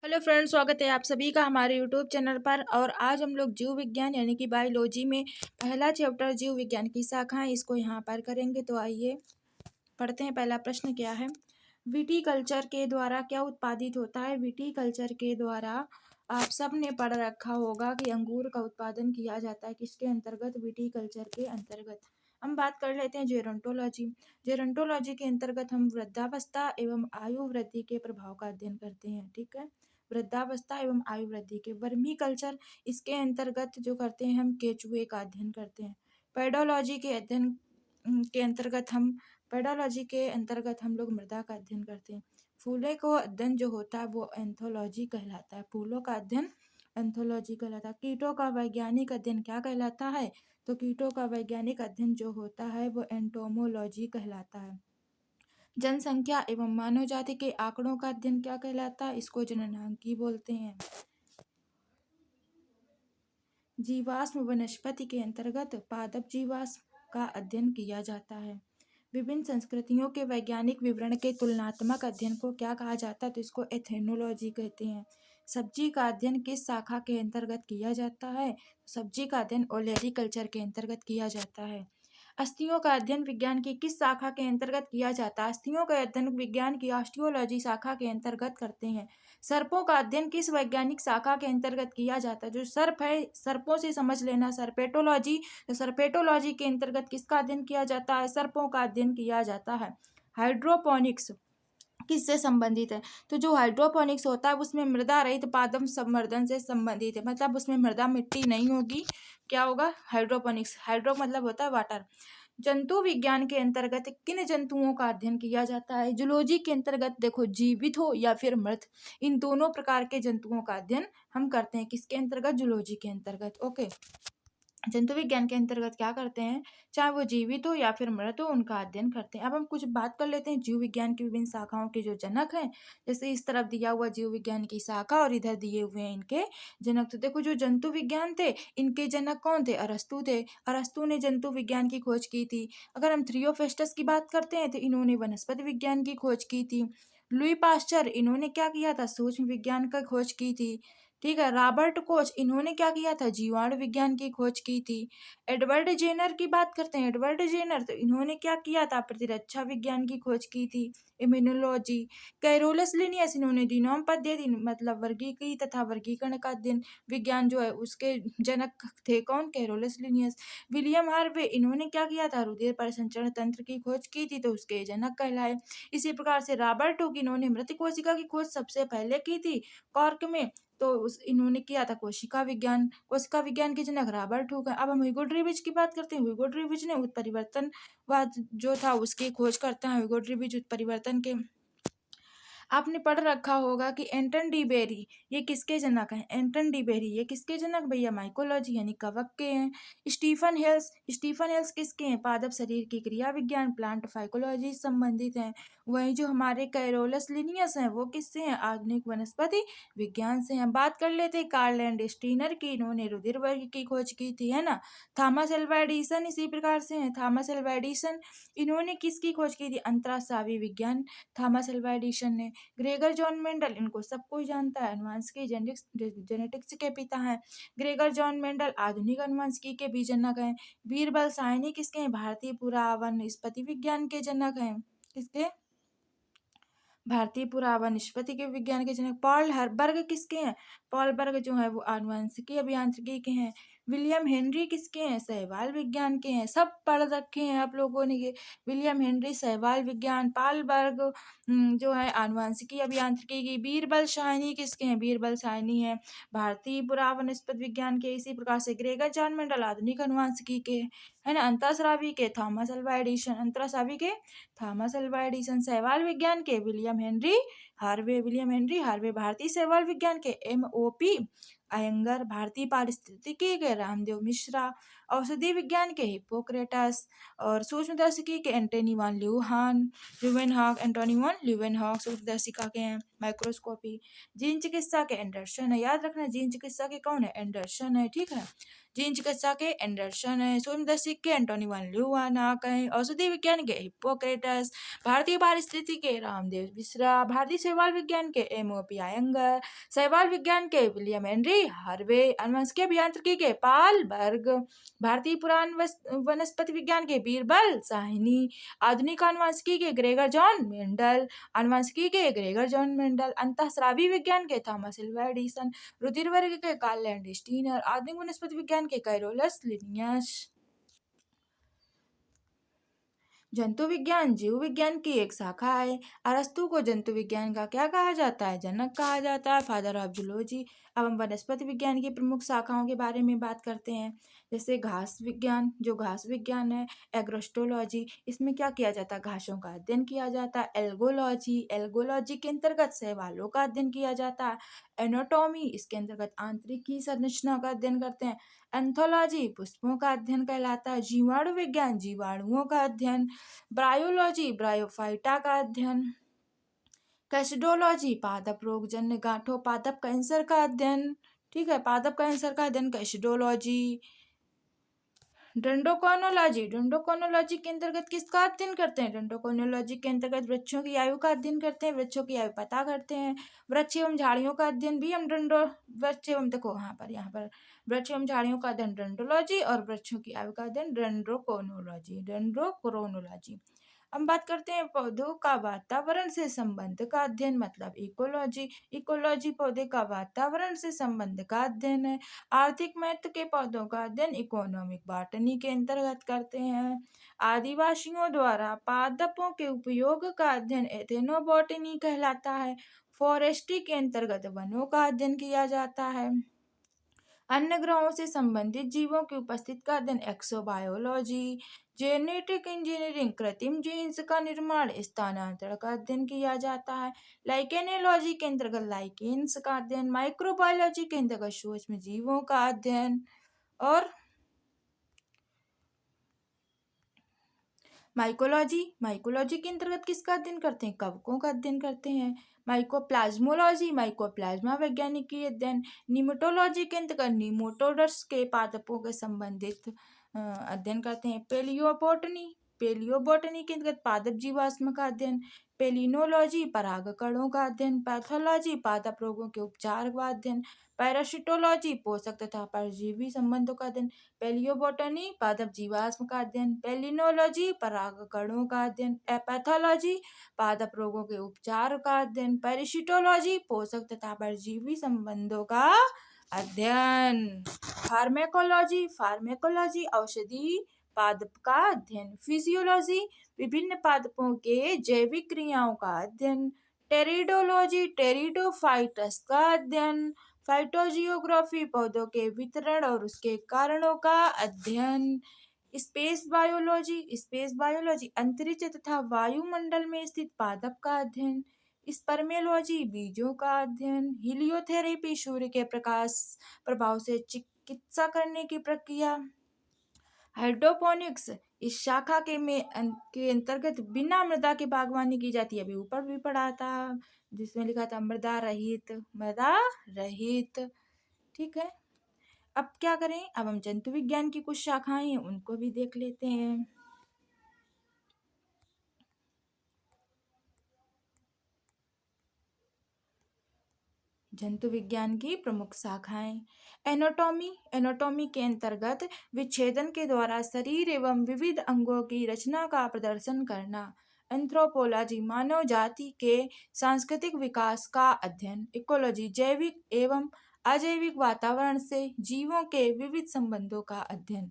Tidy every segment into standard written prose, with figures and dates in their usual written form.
Hello friends, स्वागत है आप सभी का हमारे यूट्यूब चैनल पर। और आज हम लोग जीव विज्ञान यानी कि बायोलॉजी में पहला चैप्टर जीव विज्ञान की शाखाएं इसको यहाँ पर करेंगे। तो आइए पढ़ते हैं। पहला प्रश्न क्या है, विटीकल्चर के द्वारा क्या उत्पादित होता है। विटीकल्चर के द्वारा आप सब ने पढ़ रखा होगा कि अंगूर का उत्पादन किया जाता है। किसके अंतर्गत? विटीकल्चर के अंतर्गत। हम बात कर लेते हैं जेरोंटोलॉजी। जेरोंटोलॉजी के अंतर्गत हम वृद्धावस्था एवं आयु वृद्धि के प्रभाव का अध्ययन करते हैं। ठीक है, वृद्धावस्था एवं आयु वृद्धि के। वर्मी कल्चर, इसके अंतर्गत जो करते हैं हम केचुए का अध्ययन करते हैं। पेडोलॉजी के अध्ययन के अंतर्गत हम पेडोलॉजी के अंतर्गत हम लोग मृदा का अध्ययन करते हैं। फूलों को अध्ययन जो होता है वो एंथोलॉजी कहलाता है। फूलों का अध्ययन एंथोलॉजी कहलाता है। कीटों का वैज्ञानिक अध्ययन क्या कहलाता है? तो कीटों का वैज्ञानिक अध्ययन जो होता है वो एंटोमोलॉजी कहलाता है। जनसंख्या एवं मानव जाति के आंकड़ों का अध्ययन क्या कहलाता है? इसको जननांकी बोलते हैं। जीवाश्म वनस्पति के अंतर्गत पादप जीवाश्म का अध्ययन किया जाता है। विभिन्न संस्कृतियों के वैज्ञानिक विवरण के तुलनात्मक अध्ययन को क्या कहा जाता है? तो इसको एथेनोलॉजी कहते हैं। सब्जी का अध्ययन किस शाखा के अंतर्गत किया जाता है? सब्जी का अध्ययन ओलेरीकल्चर के अंतर्गत किया जाता है। अस्थियों का अध्ययन विज्ञान की किस शाखा के अंतर्गत किया जाता है? अस्थियों का अध्ययन विज्ञान की ऑस्टियोलॉजी शाखा के अंतर्गत करते हैं। सर्पों का अध्ययन किस वैज्ञानिक शाखा के अंतर्गत किया जाता है? जो सर्प है, सर्पों से समझ लेना सर्पेटोलॉजी। तो सर्पेटोलॉजी के अंतर्गत किसका अध्ययन किया जाता है? सर्पों का अध्ययन किया जाता है। हाइड्रोपोनिक्स किससे संबंधित है? तो जो हाइड्रोपोनिक्स होता है उसमें मृदा रहित पादप संवर्धन से संबंधित है। मतलब उसमें मृदा मिट्टी नहीं होगी। क्या होगा? हाइड्रोपोनिक्स। हाइड्रो मतलब होता है वाटर। जंतु विज्ञान के अंतर्गत किन जंतुओं का अध्ययन किया जाता है? जूलॉजी के अंतर्गत देखो, जीवित हो या फिर मृत, इन दोनों प्रकार के जंतुओं का अध्ययन हम करते हैं। किसके अंतर्गत? जूलॉजी के अंतर्गत। ओके, जंतु विज्ञान के अंतर्गत क्या करते हैं? चाहे वो जीवित हो या फिर मृत हो, उनका अध्ययन करते हैं। अब हम कुछ बात कर लेते हैं जीव विज्ञान की विभिन्न शाखाओं के जो जनक हैं। जैसे इस तरफ दिया हुआ जीव विज्ञान की शाखा और इधर दिए हुए हैं इनके जनक। तो देखो, जो जंतु विज्ञान थे इनके जनक कौन थे? अरस्तु थे। अरस्तु ने जंतु विज्ञान की खोज की थी। अगर हम थ्रियोफेस्टस की बात करते हैं तो इन्होंने वनस्पति विज्ञान की खोज की थी। लुई पास्चर, इन्होंने क्या किया था? सूक्ष्म विज्ञान का खोज की थी। ठीक है। रॉबर्ट कोच, इन्होंने क्या किया था? जीवाणु विज्ञान की खोज की थी। एडवर्ड जेनर की बात करते हैं। एडवर्ड जेनर, तो इन्होंने क्या किया था? प्रतिरक्षा विज्ञान की खोज की थी। इम्यूनोलॉजी। कैरोलस लिनियस, इन्होंने जीनोम पद्धति मतलब वर्गीकी तथा वर्गीकरण का अध्ययन विज्ञान जो है उसके जनक थे। कौन? Carolus Linnaeus. विलियम हार्वे, इन्होंने क्या किया था? रुधिर परिसंचरण तंत्र की खोज की थी, तो उसके जनक कहलाए। इसी प्रकार से रॉबर्ट हुक, इन्होंने मृत कोशिका की खोज सबसे पहले की थी कॉर्क में, तो इन्होंने किया था कोशिका विज्ञान के जनक रॉबर्ट हुक है। अब हम ह्यूगो ड्रीविच की बात करते हैं। ह्यूगो ड्रीविच ने उत्परिवर्तनवाद जो था उसकी खोज करता है। ह्यूगो ड्रीविच उत्परिवर्तन के आपने पढ़ रखा होगा कि एंटन डी बेरी ये किसके जनक हैं? एंटन डी बेरी ये किसके जनक भैया? माइकोलॉजी यानी कवक के हैं। स्टीफन हेल्स किसके हैं? पादप शरीर की क्रिया विज्ञान प्लांट फाइकोलॉजी से संबंधित हैं। वहीं जो हमारे कैरोलस लिनियस हैं वो किससे हैं? आधुनिक वनस्पति विज्ञान से हैं। बात कर लेते हैं कार्ल एंड स्टीनर की, इन्होंने रुधिर वर्ग की खोज की थी, है ना। थॉमस एल्वा एडिसन इसी प्रकार से हैं। थॉमस एल्वा एडिसन, इन्होंने किसकी खोज की थी? अंतरास्रावी विज्ञान थॉमस एल्वा एडिसन ने। ग्रेगर जॉन मेंडल, इनको सब कोई जानता है, अनुवांशिकी जेनेटिक्स के पिता हैं। ग्रेगर जॉन मेंडल आधुनिक अनुवांशिकी के भी जनक हैं। बीरबल साहनी किसके हैं? भारतीय पुरावनस्पति विज्ञान के जनक हैं। किसके? भारतीय पुरावनस्पति के विज्ञान के जनक। पॉल हर्बर्ग किसके हैं? पॉल बर्ग जो है वो आनुवंशिकी अभियांत्रिकी के हैं। विलियम हेनरी किसके हैं? शैवाल विज्ञान के हैं। सब पढ़ रखे हैं आप लोगों ने ये। विलियम हेनरी शैवाल विज्ञान, पॉल बर्ग जो है आनुवंशिकी अभियांत्रिकी की। बीरबल साहनी किसके हैं? बीरबल साहनी है भारतीय पुरावनस्पति विज्ञान के। इसी प्रकार से ग्रेगर जॉन मेंडल आधुनिक अनुवांशिकी के, है ना। अंतःस्रावी के थॉमस एल्वा एडिसन, अंतःस्रावी के थॉमस एल्वा एडिसन। शैवाल विज्ञान के विलियम हेनरी हार्वे। भारतीय शैवाल विज्ञान के MOP अयंगर। भारतीय पारिस्थितिकी के रामदेव मिश्रा। औषधि विज्ञान के हिप्पोक्रेटस और सूक्ष्मदर्शिकी के एंटनी वान ल्यूवेनहॉक एंटोनी वान ल्यूवेनहॉक सूक्ष्मदर्शिका के हैं। माइक्रोस्कोपी जीन चिकित्सा के एंडरसन है, याद रखना जीन चिकित्सा के कौन है, एंडरसन है, ठीक है। जीन चिकित्सा के एंडरसन है, सूक्ष्मदर्शिक के एंटोनी वान ल्यूवेनहॉक है, औषधि विज्ञान के हिप्पोक्रेटस, भारतीय पारिस्थितिकी के रामदेव मिश्रा, भारतीय शैवाल विज्ञान के एमओपी आयंगर, शैवाल विज्ञान के विलियम हेनरी हार्वे, आनुवंशिकी अभियांत्रिकी के पाल बर्ग, भारतीय पुराण वनस्पति विज्ञान के बीरबल साहनी, आधुनिक आनुवंशिकी के ग्रेगर जॉन मेंडल, आनुवंशिकी के ग्रेगर जॉन मेंडल, अंतःस्रावी विज्ञान के थॉमस एल्वा एडिसन, रुधिर वर्ग के कार्ल लैंड स्टीनर, आधुनिक वनस्पति विज्ञान के कैरोलस लिनियस। जंतु विज्ञान जीव विज्ञान की एक शाखा है। अरस्तु को जंतु विज्ञान का क्या कहा जाता है, जनक कहा जाता है, फादर ऑफ जूलॉजी। अब हम वनस्पति विज्ञान की प्रमुख शाखाओं के बारे में बात करते हैं, जैसे घास विज्ञान, जो घास विज्ञान है, एग्रोस्टोलॉजी, इसमें क्या किया जाता है, घासों का अध्ययन किया जाता है। एल्गोलॉजी, एल्गोलॉजी के अंतर्गत शैवालों का अध्ययन किया जाता है। एनाटॉमी, इसके अंतर्गत आंतरिकी संरचना का अध्ययन करते हैं। एंथोलॉजी, पुष्पों का अध्ययन कहलाता है। जीवाणु विज्ञान, जीवाणुओं का अध्ययन। ब्रायोलॉजी, ब्रायोफाइटा का अध्ययन। कैसिडोलॉजी, पादप रोग जन्य गांठों पादप कैंसर का अध्ययन, ठीक है, पादप कैंसर का अध्ययन कैसिडोलॉजी। डेंड्रोक्रोनोलॉजी, डेंड्रोक्रोनोलॉजी के अंतर्गत किसका अध्ययन करते हैं, डेंड्रोक्रोनोलॉजी के अंतर्गत वृक्षों की आयु का अध्ययन करते हैं, वृक्षों की आयु पता करते हैं। वृक्ष एवं झाड़ियों का अध्ययन भी हम वृक्ष एवं देखो यहाँ पर वृक्ष एवं झाड़ियों का अध्ययन डेंड्रोलॉजी और वृक्षों की आयु का अध्ययन डेंड्रोक्रोनोलॉजी, डेंड्रोक्रोनोलॉजी। हम बात करते हैं पौधों का वातावरण से संबंध का अध्ययन, मतलब इकोलॉजी। इकोलॉजी पौधे का वातावरण से संबंध का अध्ययन है। आर्थिक महत्व के पौधों का अध्ययन इकोनॉमिक बॉटनी के अंतर्गत करते हैं। आदिवासियों द्वारा पादपों के उपयोग का अध्ययन एथेनोबॉटनी कहलाता है। फॉरेस्ट्री के अंतर्गत वनों का अध्ययन किया जाता है। अन्य ग्रहों से संबंधित जीवों की उपस्थिति का अध्ययन एक्सोबायोलॉजी। जेनेटिक इंजीनियरिंग, कृत्रिम जीन्स का निर्माण, स्थानांतरण का अध्ययन किया जाता है। लाइकेनोलॉजी के अंतर्गत लाइकेन्स का अध्ययन। माइक्रोबायोलॉजी के अंतर्गत सूक्ष्म जीवों का अध्ययन। और माइकोलॉजी, माइकोलॉजी के अंतर्गत किसका अध्ययन करते हैं, कवकों का अध्ययन करते हैं। माइकोप्लाज्मोलॉजी, माइकोप्लाज्मा वैज्ञानिक की अध्ययन। निमेटोलॉजी के अंतर्गत निमोटोड्स के पादपों के संबंधित अध्ययन करते हैं। पेलियोबोटनी, पेलियोबोटनी के अंतर्गत पादप जीवाश्म का अध्ययन। पेलिनोलॉजी, परागकणों का अध्ययन। पैथोलॉजी, पादप रोगों के उपचार का अध्ययन। पैरासिटोलॉजी, पोषक तथा परजीवी संबंधों का अध्ययन। पेलियोबोटनी, पादप जीवाश्म का अध्ययन। पेलिनोलॉजी, परागकणों का अध्ययन। पैथोलॉजी, पादप रोगों के उपचार का अध्ययन। पैरासिटोलॉजी, पोषक तथा परजीवी संबंधों का अध्ययन। फार्मेकोलॉजी, फार्मेकोलॉजी औषधि पादप का अध्ययन। फिजियोलॉजी, विभिन्न पादपों के जैविक क्रियाओं का अध्ययन। टेरिडोलॉजी, टेरिडोफाइट्स का अध्ययन। फाइटोजियोग्राफी, पौधों के वितरण और उसके कारणों का अध्ययन। स्पेस बायोलॉजी, स्पेस बायोलॉजी अंतरिक्ष तथा वायुमंडल में स्थित पादप का अध्ययन। स्पर्मेलॉजी, बीजों का अध्ययन। हीलियोथेरेपी, सूर्य के प्रकाश प्रभाव से चिकित्सा करने की प्रक्रिया। हाइड्रोपोनिक्स, इस शाखा के अंतर्गत बिना मृदा की बागवानी की जाती है। अभी ऊपर भी पढ़ा था जिसमें लिखा था मृदा रहित, मृदा रहित, ठीक है। अब क्या करें, अब हम जंतु विज्ञान की कुछ शाखाएं हैं उनको भी देख लेते हैं। जंतु विज्ञान की प्रमुख शाखाएं। एनाटॉमी, एनाटॉमी के अंतर्गत विच्छेदन के द्वारा शरीर एवं विविध अंगों की रचना का प्रदर्शन करना। एंथ्रोपोलॉजी, मानव जाति के सांस्कृतिक विकास का अध्ययन। इकोलॉजी, जैविक एवं अजैविक वातावरण से जीवों के विविध संबंधों का अध्ययन।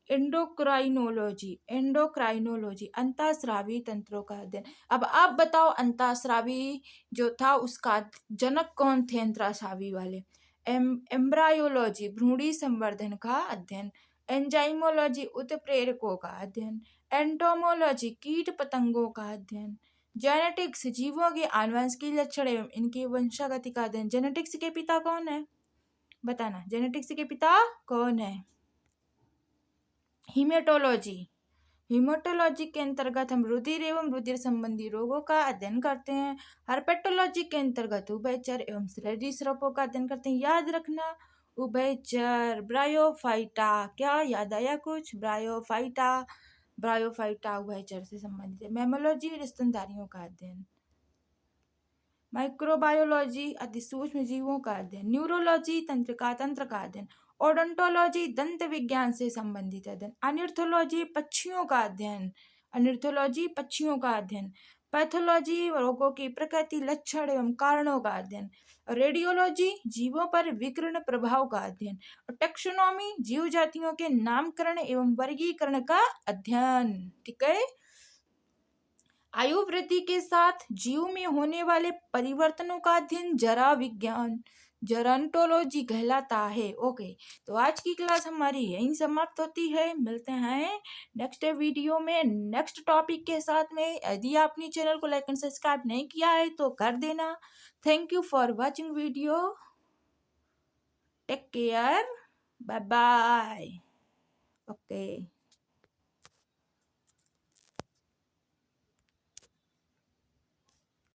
एंडोक्राइनोलॉजी, एंडोक्राइनोलॉजी अंतःस्रावी तंत्रों का अध्ययन। अब आप बताओ अंतःस्रावी जो था उसका जनक कौन थे, अंतःस्रावी वाले। एम्ब्रायोलॉजी, भ्रूणी संवर्धन का अध्ययन। एंजाइमोलॉजी, उत्प्रेरकों का अध्ययन। एंटोमोलॉजी, कीट पतंगों का अध्ययन। जेनेटिक्स, जीवों के आनुवंशिक लक्षण एवं इनकी वंशागति का अध्ययन। जेनेटिक्स के पिता कौन है, बताना, जेनेटिक्स के पिता कौन है। हीमेटोलॉजी, हीमेटोलॉजी के अंतर्गत हम रुधिर एवं रुधिर संबंधी रोगों का अध्ययन करते हैं। हर्पेटोलॉजी के अंतर्गत उभयचर एवं सरीसृपों का अध्ययन करते हैं। याद रखना उभयचर, ब्रायोफाइटा, क्या याद आया कुछ? ब्रायोफाइटा, ब्रायोफाइटा उभयचर से संबंधित है। मैमोलॉजी, स्तनधारियों का अध्ययन। माइक्रोबायोलॉजी, अति सूक्ष्म जीवों का अध्ययन। न्यूरोलॉजी, तंत्रिका तंत्र का अध्ययन। ओडोंटोलॉजी, दंत विज्ञान से संबंधित अध्ययन। अनिर्थोलॉजी, पक्षियों का अध्ययन। अनिर्थोलॉजी, पक्षियों का अध्ययन। पैथोलॉजी, रोगों की प्रकृति, लक्षण एवं कारणों का अध्ययन। रेडियोलॉजी, जीवों पर विकिरण प्रभाव का अध्ययन। टेक्सोनॉमी, जीव जातियों के नामकरण एवं वर्गीकरण का अध्ययन। ठीक है। आयु वृद्धि के साथ जीव में होने वाले परिवर्तनों का अध्ययन जरा विज्ञान, जरंटोलॉजी कहलाता है। ओके, तो आज की क्लास हमारी यहीं समाप्त होती है। मिलते हैं नेक्स्ट वीडियो में नेक्स्ट टॉपिक के साथ में। यदि आपने चैनल को लाइक एंड सब्सक्राइब नहीं किया है तो कर देना। Thank you for watching video. Take care, bye bye. Okay.